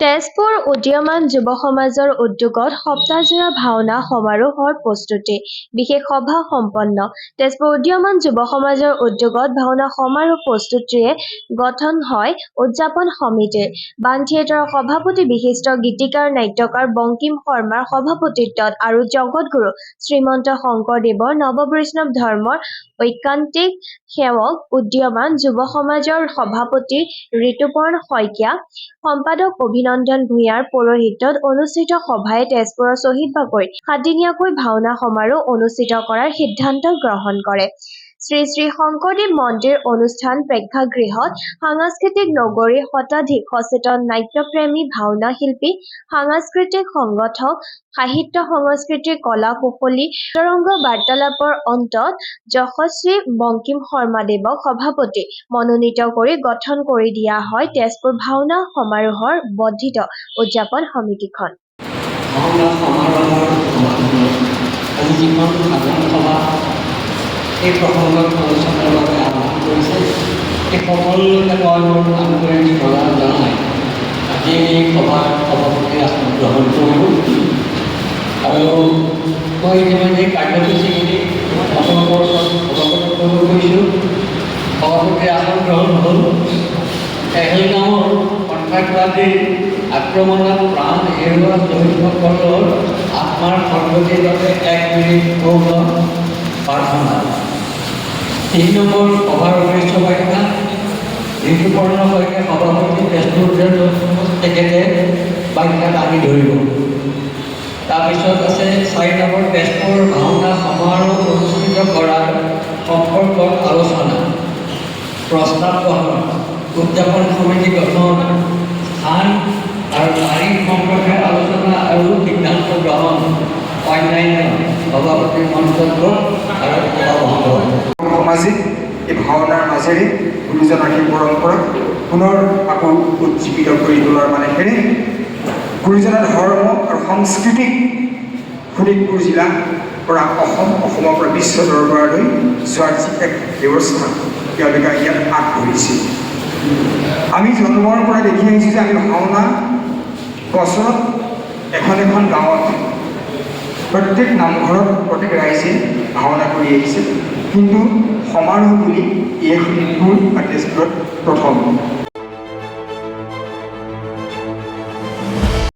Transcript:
তেজপুৰ উদীয়মান যুৱ সমাজৰ উদ্যোগত সপ্তাহজোৰা ভাওনা সমাৰোহৰ প্ৰস্তুতি। বিশেষ সভা সম্পন্ন। তেজপুৰ উদীয়মান যুৱ সমাজৰ উদ্যোগত ভাওনা সমাৰোহ প্ৰস্তুতিৰে গঠন হয় উদযাপন সমিতিৰ। বাণ থিয়েটাৰৰ সভাপতি বিশিষ্ট গীতিকাৰ নাট্যকাৰ বঙ্কিম শৰ্মাৰ সভাপতিত্বত আৰু জগতগুৰু শ্ৰীমন্ত শংকৰদেৱৰ নৱবৈষ্ণৱ ধৰ্মৰ ঐকান্তিক সেৱক উদীয়মান যুৱ সমাজৰ সভাপতি ঋতুপৰ্ণ শইকীয়া, সম্পাদক অভিনন্দন ভূঞাৰ পৌৰোহিত্যত অনুষ্ঠিত সভাই তেজপুৰৰ শ্বহীদবাগৰিত 7দিনীয়াকৈ ভাওনা সমাৰোহ অনুষ্ঠিত কৰাৰ সিদ্ধান্ত গ্ৰহণ কৰে। শ্ৰী শ্ৰী শংকৰদেৱ মন্দিৰ অনুষ্ঠান প্ৰেক্ষাগৃহত সাংস্কৃতিক নগৰীৰ শতাধিক সচেতন নাট্যপ্ৰেমী, ভাওনা শিল্পী, সাংস্কৃতিক সংগঠক, সাহিত্য সংস্কৃতিৰ কলা কুশলী অন্তৰংগ বাৰ্তালাপৰ অন্তত যশস্বী বঙ্কিম শৰ্মাদেৱক সভাপতি মনোনীত কৰি গঠন কৰি দিয়া হয় তেজপুৰ ভাওনা সমাৰোহৰ বৰ্ধিত উদযাপন সমিতিখন। ভাওনা সমাৰোহৰ আজি যিখন সাধাৰণ সভা এই প্ৰসংগত আলোচনাৰ বাবে আহ্বান কৰিছে, এই সকলোকে মই মোৰ আন্তৰিক শ্ৰদ্ধা জনাই আজি এই সভাৰ সভাপতিৰ আসন গ্ৰহণ কৰিলোঁ আৰু মই ইতিমধ্যে কাৰ্যসূচীখিনি আপোনালোকৰ ওচৰত অৱগত কৰিব গৈছোঁ। সভাপতিৰ আসন গ্ৰহণ হ'ল। পেহেলগাঁৱৰ সন্ত্ৰাসবাদীৰ আক্ৰমণত প্ৰাণ হেৰুওৱা শ্বহীদসকলৰ আত্মাৰ সদ্গতিৰ বাবে 1 মিনিট মৌন প্ৰাৰ্থনা। 3 নম্বৰ সভাৰ উদ্দেশ্য ব্যাখ্যা। ঋতুপৰ্ণ শইকীয়া সভাপতি তেজপুৰ তেখেতে ব্যাখ্যা দাঙি ধৰিব। তাৰপিছত আছে 4 নম্বৰ তেজপুৰ ভাওনা সমাৰোহ অনুষ্ঠিত কৰাৰ সম্পৰ্কত আলোচনা, প্ৰস্তাৱ গ্ৰহণ, উদযাপন সমিতি গঠন, স্থান আৰু তাৰিখ সম্পৰ্কে আলোচনা আৰু সিদ্ধান্ত গ্ৰহণ, অন্যান্য সভাপতিৰ মন্তব্য আৰু সামাজিক এই ভাওনাৰ মাজেৰে গুৰুজনাৰ সেই পৰম্পৰা পুনৰ আকৌ উজ্জীৱিত কৰি তোলাৰ মানেৰে গুৰুজনাৰ ধৰ্ম আৰু সংস্কৃতিক শোণিতপুৰ জিলাৰ পৰা অসমৰ পৰা বিশ্ব দৰবাৰলৈ যোৱাৰ যি এক ব্যৱস্থা তেওঁলোকে ইয়াত আগবঢ়িছিল। আমি জন্মৰ পৰা দেখি আহিছোঁ যে আমি ভাওনা বছৰত এখন এখন গাঁৱত প্ৰত্যেক নামঘৰত প্ৰত্যেক ৰাইজে ভাওনা কৰি আহিছে, কিন্তু সমাৰোহ বুলি এই শোণিতপুৰ বা তেজপুৰত প্ৰথম।